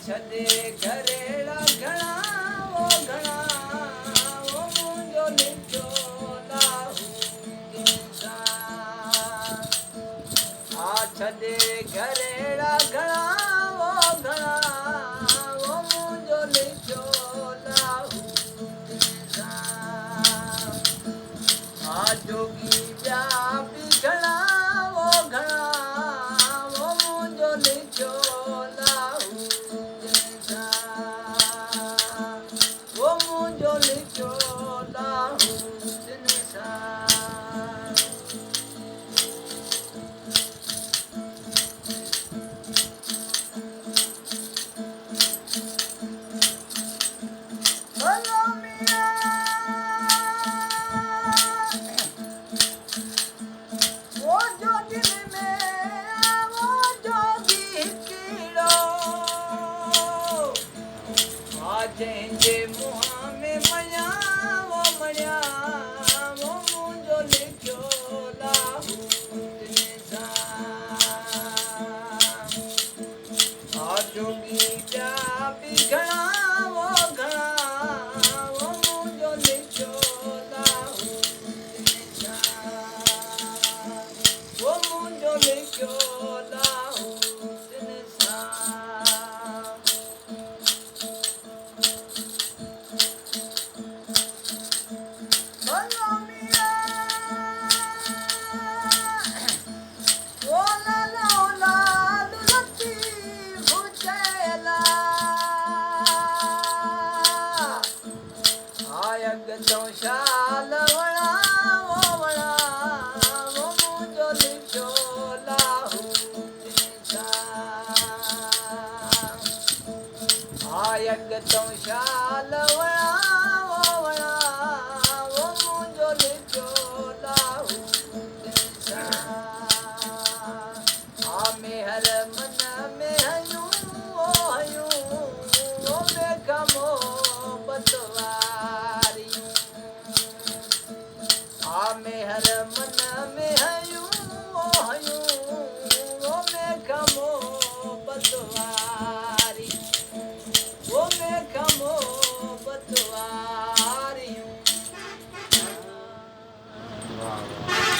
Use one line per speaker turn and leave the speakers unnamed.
छॾे घरेड़ा घणा ओ घणा ओ मुंहिंजो लिखियो लाहू इंसान छॾे घरेड़ा घणा ओ घणा ओ मुंहिंजो लिखियो लाहू इंसान जोगी ॿिया बि घणा ओ घणा ओ मुंहिंजो लिखियो लाहू इंसान ओ मुंहिंजो लिखियो लाहू इंसान भलो मियां वो जो दिल में वो जोगी कीड़ो जंहिंजे मुंहं में मञा वो मञा वो मुंहिंजो लिखियो लाहू इंसान जोगी ॿिया बि घणा वो घणा वो मुंहिंजो लिखियो लाहू इंसान वो मुंहिंजो लिखियो लाहू इंसान भलो मियां ओ लाला ओ लाल लतीफ़ चयला अॻितो शाल वणा वो वणा वो मुंहिंजो लिखियो लाहू इंसान अॻितो शाल वणा